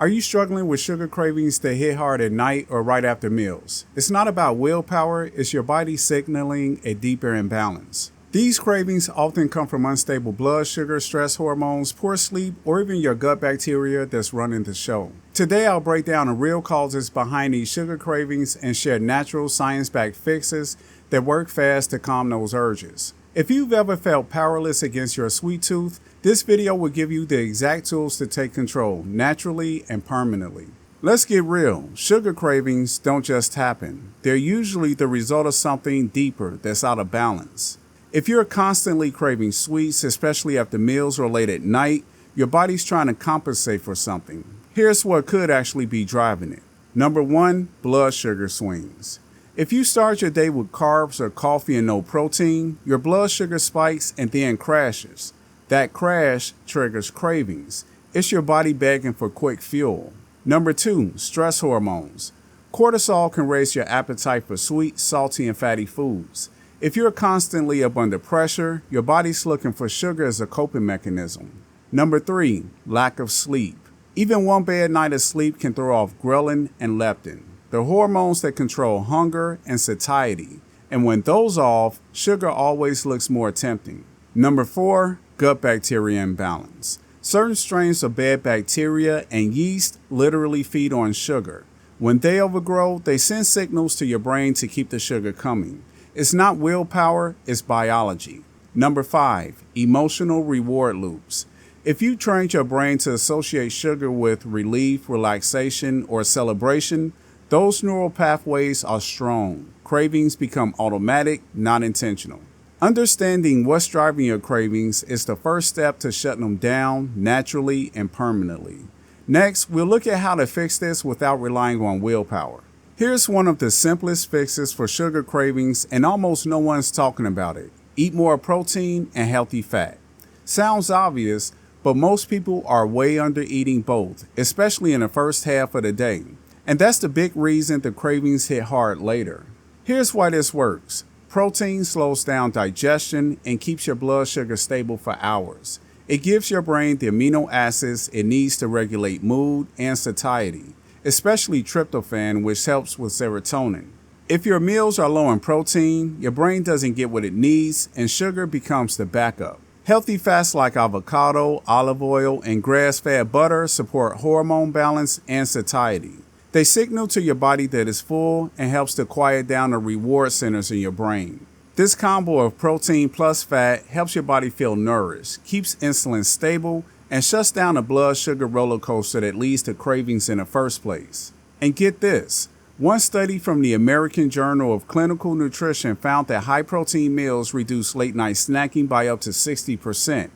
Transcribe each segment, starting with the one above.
Are you struggling with sugar cravings that hit hard at night or right after meals? It's not about willpower, it's your body signaling a deeper imbalance. These cravings often come from unstable blood sugar, stress hormones, poor sleep, or even your gut bacteria that's running the show. Today, I'll break down the real causes behind these sugar cravings and share natural, science-backed fixes that work fast to calm those urges. If you've ever felt powerless against your sweet tooth, this video will give you the exact tools to take control naturally and permanently. Let's get real. Sugar cravings don't just happen. They're usually the result of something deeper that's out of balance. If you're constantly craving sweets, especially after meals or late at night, your body's trying to compensate for something. Here's what could actually be driving it. Number 1, blood sugar swings. If you start your day with carbs or coffee and no protein, your blood sugar spikes and then crashes. That crash triggers cravings. It's your body begging for quick fuel. Number 2, stress hormones. Cortisol can raise your appetite for sweet, salty, and fatty foods. If you're constantly up under pressure, your body's looking for sugar as a coping mechanism. Number 3, lack of sleep. Even one bad night of sleep can throw off ghrelin and leptin, the hormones that control hunger and satiety. And when those off, sugar always looks more tempting. Number 4, gut bacteria imbalance. Certain strains of bad bacteria and yeast literally feed on sugar. When they overgrow, they send signals to your brain to keep the sugar coming. It's not willpower, it's biology. Number 5, emotional reward loops. If you trained your brain to associate sugar with relief, relaxation, or celebration, those neural pathways are strong. Cravings become automatic, not intentional. Understanding what's driving your cravings is the first step to shutting them down naturally and permanently. Next, we'll look at how to fix this without relying on willpower. Here's one of the simplest fixes for sugar cravings, and almost no one's talking about it. Eat more protein and healthy fat. Sounds obvious, but most people are way under eating both, especially in the first half of the day. And that's the big reason the cravings hit hard later. Here's why this works. Protein slows down digestion and keeps your blood sugar stable for hours. It gives your brain the amino acids it needs to regulate mood and satiety, especially tryptophan, which helps with serotonin. If your meals are low in protein, your brain doesn't get what it needs and sugar becomes the backup. Healthy fats like avocado, olive oil, and grass-fed butter support hormone balance and satiety. They signal to your body that it's full and helps to quiet down the reward centers in your brain. This combo of protein plus fat helps your body feel nourished, keeps insulin stable, and shuts down the blood sugar roller coaster that leads to cravings in the first place. And get this, one study from the American Journal of Clinical Nutrition found that high-protein meals reduce late-night snacking by up to 60%.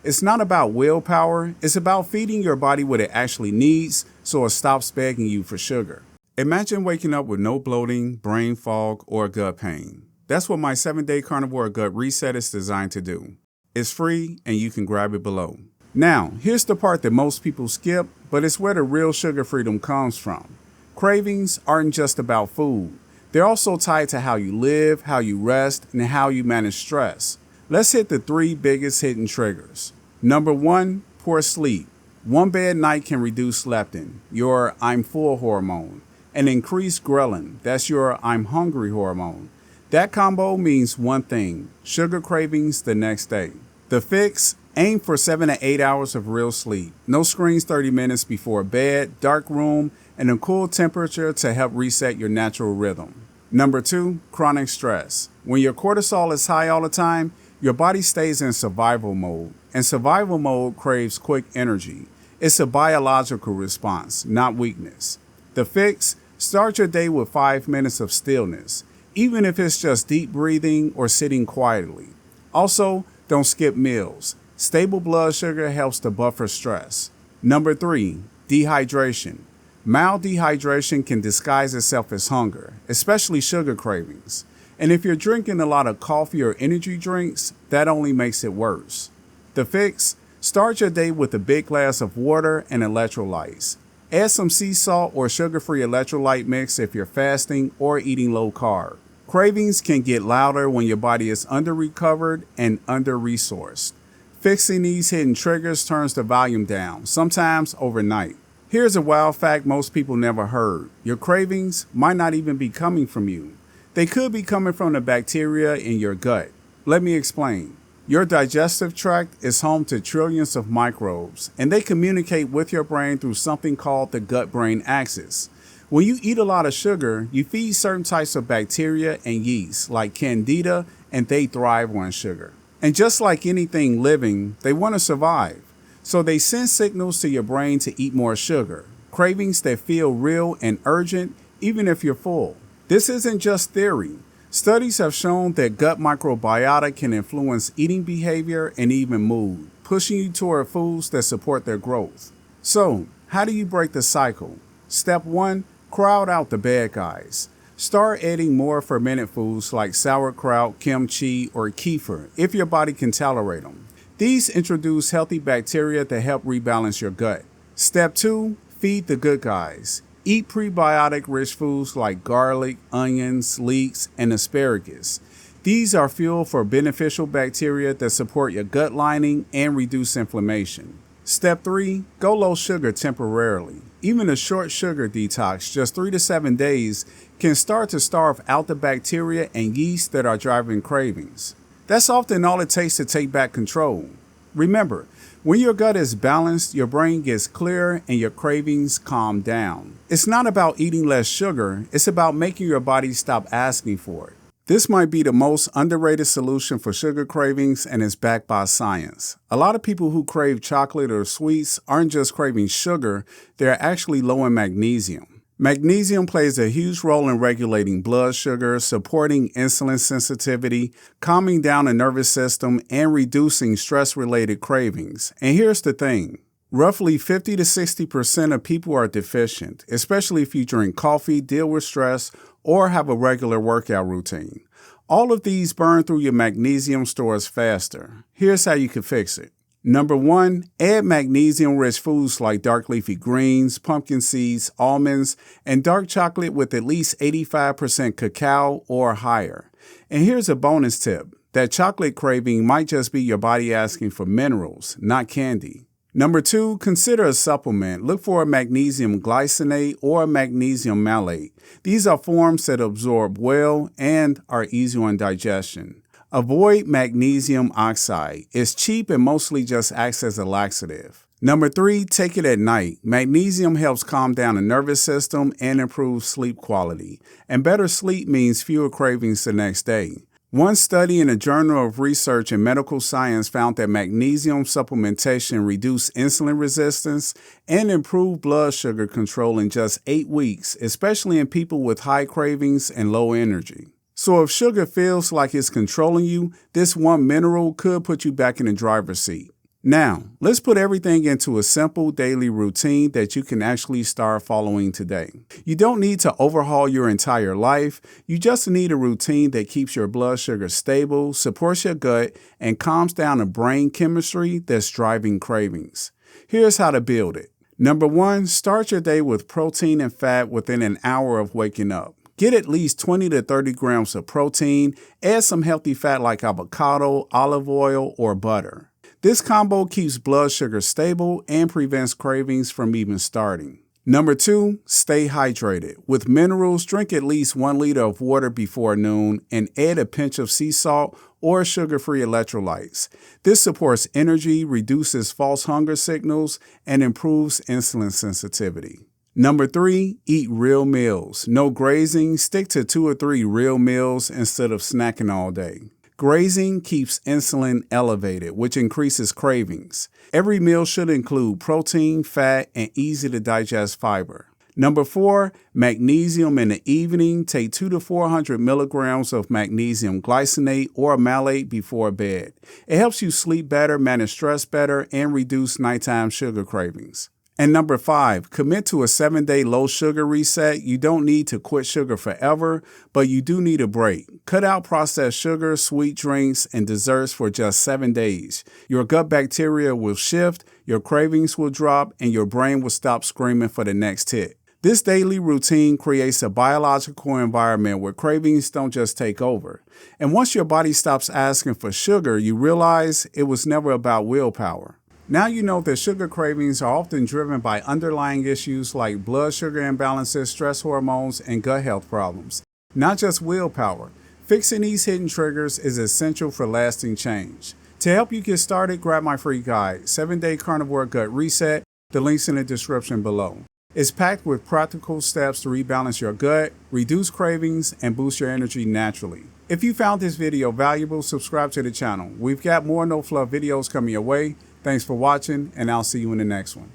It's not about willpower, it's about feeding your body what it actually needs so it stops begging you for sugar. Imagine waking up with no bloating, brain fog, or gut pain. That's what my 7-day carnivore gut reset is designed to do. It's free and you can grab it below. Now, here's the part that most people skip, but it's where the real sugar freedom comes from. Cravings aren't just about food. They're also tied to how you live, how you rest, and how you manage stress. Let's hit the 3 biggest hidden triggers. Number 1, poor sleep. One bad night can reduce leptin, your I'm full hormone, and increase ghrelin, that's your I'm hungry hormone. That combo means one thing, sugar cravings the next day. The fix? Aim for 7 to 8 hours of real sleep. No screens 30 minutes before bed, dark room, and a cool temperature to help reset your natural rhythm. Number 2, chronic stress. When your cortisol is high all the time, your body stays in survival mode, and survival mode craves quick energy. It's a biological response, not weakness. The fix? Start your day with 5 minutes of stillness, even if it's just deep breathing or sitting quietly. Also, don't skip meals. Stable blood sugar helps to buffer stress. Number 3, dehydration. Mild dehydration can disguise itself as hunger, especially sugar cravings. And if you're drinking a lot of coffee or energy drinks, that only makes it worse. The fix? Start your day with a big glass of water and electrolytes. Add some sea salt or sugar-free electrolyte mix if you're fasting or eating low carb. Cravings can get louder when your body is under-recovered and under-resourced. Fixing these hidden triggers turns the volume down, sometimes overnight. Here's a wild fact most people never heard. Your cravings might not even be coming from you. They could be coming from the bacteria in your gut. Let me explain. Your digestive tract is home to trillions of microbes, and they communicate with your brain through something called the gut-brain axis. When you eat a lot of sugar, you feed certain types of bacteria and yeast, like candida, and they thrive on sugar. And just like anything living, they want to survive. So they send signals to your brain to eat more sugar, cravings that feel real and urgent, even if you're full. This isn't just theory. Studies have shown that gut microbiota can influence eating behavior and even mood, pushing you toward foods that support their growth. So, how do you break the cycle? Step 1, crowd out the bad guys. Start adding more fermented foods like sauerkraut, kimchi, or kefir if your body can tolerate them. These introduce healthy bacteria that help rebalance your gut. Step 2, feed the good guys. Eat prebiotic-rich foods like garlic, onions, leeks, and asparagus. These are fuel for beneficial bacteria that support your gut lining and reduce inflammation. Step 3, go low sugar temporarily. Even a short sugar detox, just 3 to 7 days, can start to starve out the bacteria and yeast that are driving cravings. That's often all it takes to take back control. Remember, when your gut is balanced, your brain gets clear and your cravings calm down. It's not about eating less sugar, it's about making your body stop asking for it. This might be the most underrated solution for sugar cravings and is backed by science. A lot of people who crave chocolate or sweets aren't just craving sugar, they're actually low in magnesium. Magnesium plays a huge role in regulating blood sugar, supporting insulin sensitivity, calming down the nervous system, and reducing stress-related cravings. And here's the thing. Roughly 50 to 60% of people are deficient, especially if you drink coffee, deal with stress, or have a regular workout routine. All of these burn through your magnesium stores faster. Here's how you can fix it. Number 1, add magnesium-rich foods like dark leafy greens, pumpkin seeds, almonds, and dark chocolate with at least 85% cacao or higher. And here's a bonus tip. That chocolate craving might just be your body asking for minerals, not candy. Number 2, consider a supplement. Look for a magnesium glycinate or a magnesium malate. These are forms that absorb well and are easy on digestion. Avoid magnesium oxide. It's cheap and mostly just acts as a laxative. Number 3, take it at night. Magnesium helps calm down the nervous system and improve sleep quality. And better sleep means fewer cravings the next day. One study in a Journal of Research in Medical Science found that magnesium supplementation reduced insulin resistance and improved blood sugar control in just 8 weeks, especially in people with high cravings and low energy. So if sugar feels like it's controlling you, this one mineral could put you back in the driver's seat. Now, let's put everything into a simple daily routine that you can actually start following today. You don't need to overhaul your entire life. You just need a routine that keeps your blood sugar stable, supports your gut, and calms down the brain chemistry that's driving cravings. Here's how to build it. Number 1, start your day with protein and fat within an hour of waking up. Get at least 20 to 30 grams of protein. Add some healthy fat like avocado, olive oil, or butter. This combo keeps blood sugar stable and prevents cravings from even starting. Number 2, stay hydrated. With minerals, drink at least 1 liter of water before noon and add a pinch of sea salt or sugar-free electrolytes. This supports energy, reduces false hunger signals, and improves insulin sensitivity. Number 3, eat real meals. No grazing, stick to 2 or 3 real meals instead of snacking all day. Grazing keeps insulin elevated, which increases cravings. Every meal should include protein, fat, and easy to digest fiber. Number 4, magnesium in the evening. Take 200 to 400 milligrams of magnesium glycinate or malate before bed. It helps you sleep better, manage stress better, and reduce nighttime sugar cravings. And number 5, commit to a 7-day low sugar reset. You don't need to quit sugar forever, but you do need a break. Cut out processed sugar, sweet drinks, and desserts for just 7 days. Your gut bacteria will shift, your cravings will drop, and your brain will stop screaming for the next hit. This daily routine creates a biological environment where cravings don't just take over. And once your body stops asking for sugar, you realize it was never about willpower. Now you know that sugar cravings are often driven by underlying issues like blood sugar imbalances, stress hormones, and gut health problems, not just willpower. Fixing these hidden triggers is essential for lasting change. To help you get started, grab my free guide, 7-Day Carnivore Gut Reset. The link's in the description below. It's packed with practical steps to rebalance your gut, reduce cravings, and boost your energy naturally. If you found this video valuable, subscribe to the channel. We've got more no-fluff videos coming your way. Thanks for watching, and I'll see you in the next one.